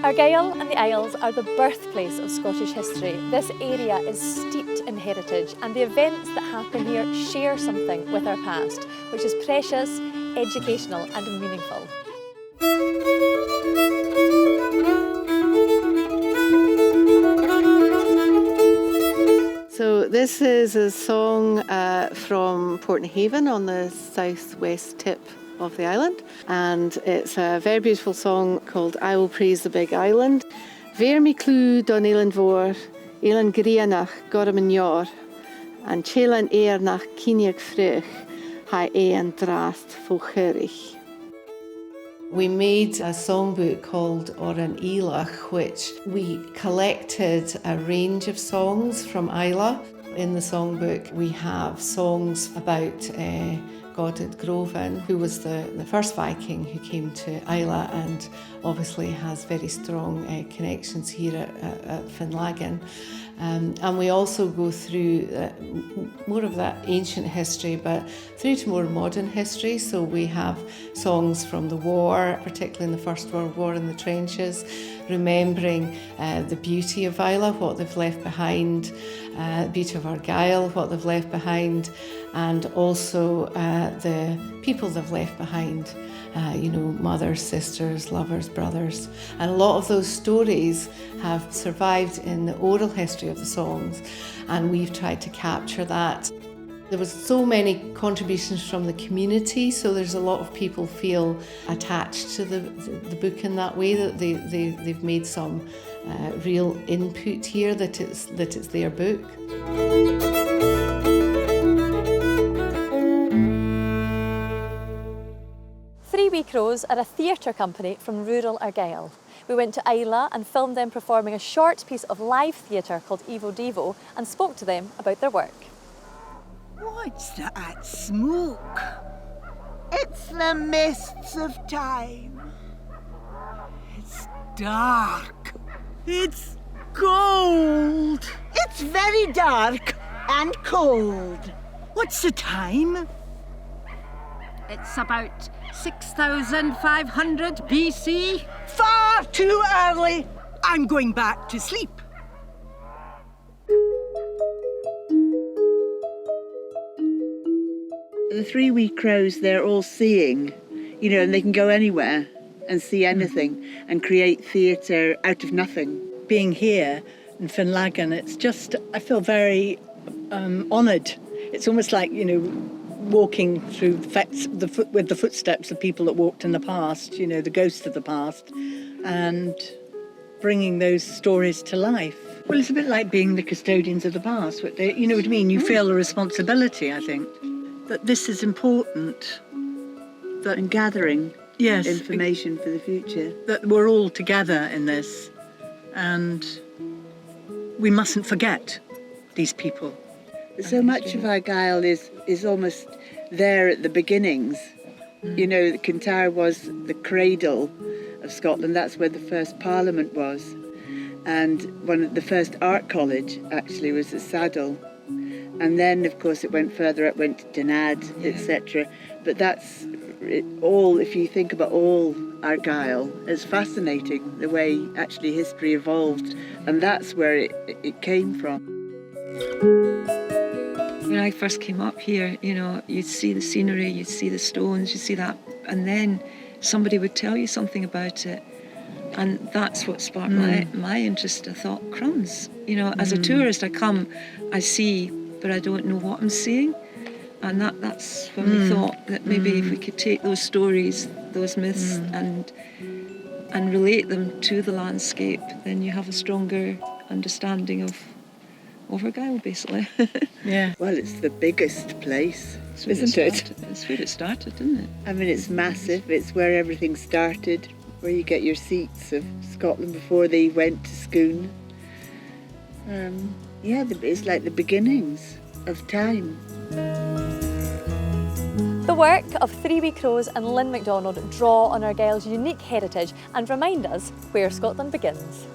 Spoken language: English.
Argyll and the Isles are the birthplace of Scottish history. This area is steeped in heritage, and the events that happen here share something with our past, which is precious, educational and meaningful. So this is a song from Portnahaven on the southwest tip of the island, and it's a very beautiful song called I Will Praise the Big Island. Ver mi clw don eiland vor, eiland grianach gorm yn yor, and chelan nach ciniag frech, ha an drast fulcherich. We made a songbook called Oran Ilach, which we collected a range of songs from Islay. In the songbook we have songs about Godard Grovan, who was the first Viking who came to Islay and obviously has very strong connections here at Finlaggan. And we also go through more of that ancient history, but through to more modern history. So we have songs from the war, particularly in the First World War in the trenches, remembering the beauty of Islay, what they've left behind, the beauty of Argyll, what they've left behind, and also the people they've left behind. Mothers, sisters, lovers, brothers. And a lot of those stories have survived in the oral history of the songs, and we've tried to capture that. There was so many contributions from the community, so there's a lot of people feel attached to the book in that way, that they've made some real input here, that it's their book. 3 Wee Crows are a theatre company from rural Argyll. We went to Islay and filmed them performing a short piece of live theatre called Evo Devo and spoke to them about their work. What's that smoke? It's the mists of time. It's dark. It's cold. It's very dark and cold. What's the time? It's about 6,500 BC. Far too early. I'm going back to sleep. The 3 Wee Crows, they're all seeing, and they can go anywhere and see anything and create theatre out of nothing. Being here in Finlaggan, it's just, I feel very honoured. It's almost like, walking through with the footsteps of people that walked in the past, the ghosts of the past, and bringing those stories to life. Well, it's a bit like being the custodians of the past. You know what I mean? You feel a responsibility, I think, that this is important. And gathering information for the future. That we're all together in this, and we mustn't forget these people. So much of Argyll is almost there at the beginnings. Kintyre was the cradle of Scotland. That's where the first Parliament was. And one of the first art college actually was at Saddle. And then, of course, it went further up, went to Dunad, etc. But that's all, if you think about all Argyll, it's fascinating the way actually history evolved. And that's where it came from. When I first came up here, you'd see the scenery, you'd see the stones, you'd see that, and then somebody would tell you something about it. And that's what sparked my interest. I thought, crumbs, as a tourist, I come, I see, but I don't know what I'm seeing. And that's when we thought that maybe if we could take those stories, those myths, and relate them to the landscape, then you have a stronger understanding of Argyll, basically. Yeah. Well, it's the biggest place, isn't it? It's where it started, isn't it? I mean, it's massive. It's where everything started, where you get your seats of Scotland before they went to Scone. It's like the beginnings of time. The work of 3 Wee Crows and Lynn MacDonald draw on Argyll's unique heritage and remind us where Scotland begins.